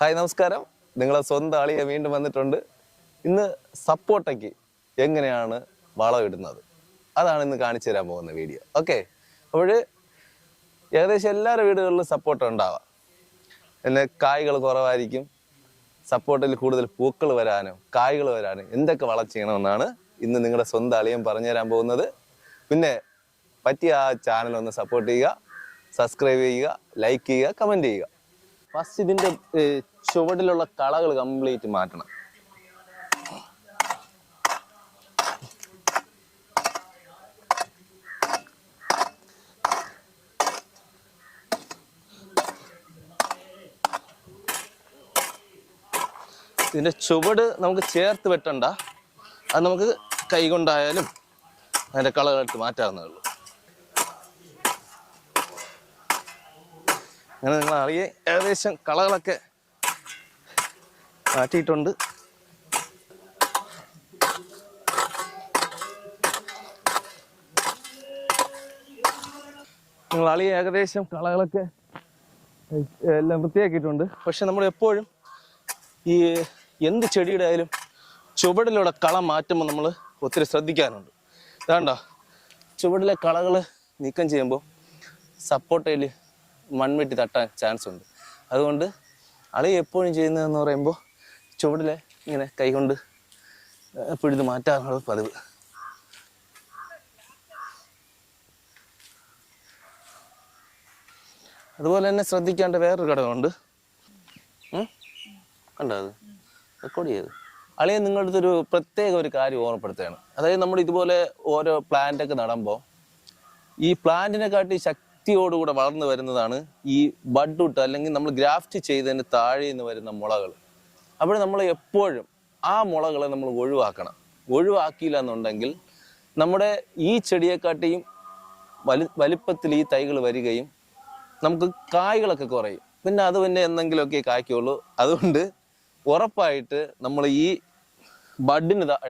Hi നമസ്കാരം, നിങ്ങളെ സ്വന്തം ആളിയെ വീണ്ടും വന്നിട്ടുണ്ട്. ഇന്ന് സപ്പോട്ടയ്ക്ക് എങ്ങനെയാണ് വളമിടുന്നത് അതാണ് ഇന്ന് കാണിച്ചു തരാൻ പോകുന്ന വീഡിയോ. ഓക്കെ, അപ്പോൾ ഏകദേശം എല്ലാവരുടെ വീടുകളിലും സപ്പോട്ട ഉണ്ടാവാം. പിന്നെ കായ്കൾ കുറവായിരിക്കും. സപ്പോട്ടയിൽ കൂടുതൽ പൂക്കൾ വരാനും കായ്കൾ വരാനും എന്തൊക്കെ വളം ചെയ്യണമെന്നാണ് ഇന്ന് നിങ്ങളുടെ സ്വന്തം അളിയൻ പറഞ്ഞു തരാൻ പോകുന്നത്. പിന്നെ പറ്റിയ ആ ചാനൽ ഒന്ന് സപ്പോർട്ട് ചെയ്യുക, സബ്സ്ക്രൈബ് ചെയ്യുക, ലൈക്ക് ചെയ്യുക, കമൻറ്റ് ചെയ്യുക. ഫസ്റ്റ് ഇതിൻ്റെ ചുവടിലുള്ള കളകൾ കംപ്ലീറ്റ് മാറ്റണം. ഇതിൻ്റെ ചുവട് നമുക്ക് ചേർത്ത് വെട്ടണ്ട, അത് നമുക്ക് കൈ കൊണ്ടായാലും അതിൻ്റെ കളകളെടുത്ത് മാറ്റാവുന്നേ ഉള്ളൂ. അങ്ങനെ നിങ്ങൾ അറിയേ ഏകദേശം കളകളൊക്കെ മാറ്റിയിട്ടുണ്ട്. നിങ്ങൾ അളിയെ ഏകദേശം കളകളൊക്കെ എല്ലാം വൃത്തിയാക്കിയിട്ടുണ്ട്. പക്ഷെ നമ്മൾ എപ്പോഴും ഈ എന്ത് ചെടിയുടെ ആയാലും ചുവടിലൂടെ കള മാറ്റുമ്പോൾ നമ്മൾ ഒത്തിരി ശ്രദ്ധിക്കാനുണ്ട്. ഇതാണ്ടോ, ചുവടിലെ കളകൾ നീക്കം ചെയ്യുമ്പോൾ സപ്പോർട്ടയിൽ മൺവെട്ടി തട്ടാൻ ചാൻസ് ഉണ്ട്. അതുകൊണ്ട് അളി എപ്പോഴും ചെയ്യുന്നതെന്ന് പറയുമ്പോൾ ചുവടിലെ ഇങ്ങനെ കൈകൊണ്ട് പിഴുത് മാറ്റാനുള്ള പതിവ്. അതുപോലെ തന്നെ ശ്രദ്ധിക്കേണ്ട വേറൊരു ഘടകമുണ്ട്. കണ്ടോ, അത് റെക്കോർഡ് ചെയ്ത് അളിയെ നിങ്ങളുടെ അടുത്തൊരു പ്രത്യേക ഒരു കാര്യം ഓർമ്മപ്പെടുത്തുകയാണ്. അതായത് നമ്മൾ ഇതുപോലെ ഓരോ പ്ലാന്റൊക്കെ നടുമ്പോൾ ഈ പ്ലാന്റിനെ കാട്ടി ശക്തിയോടുകൂടെ വളർന്നു വരുന്നതാണ് ഈ ബഡ്ഡുട്ട് അല്ലെങ്കിൽ നമ്മൾ ഗ്രാഫ്റ്റ് ചെയ്തതിന് താഴെ നിന്ന് വരുന്ന മുളകൾ. അപ്പോൾ നമ്മൾ എപ്പോഴും ആ മുളകളെ നമ്മൾ ഒഴിവാക്കണം. ഒഴിവാക്കിയില്ല എന്നുണ്ടെങ്കിൽ നമ്മുടെ ഈ ചെടിയെക്കാട്ടിയും വലിപ്പത്തിൽ ഈ തൈകൾ വരികയും നമുക്ക് കായ്കളൊക്കെ കുറയും. പിന്നെ അത് പിന്നെ എന്തെങ്കിലുമൊക്കെ കായ്ക്കുള്ളൂ. അതുകൊണ്ട് ഉറപ്പായിട്ട് നമ്മൾ ഈ ബഡിന്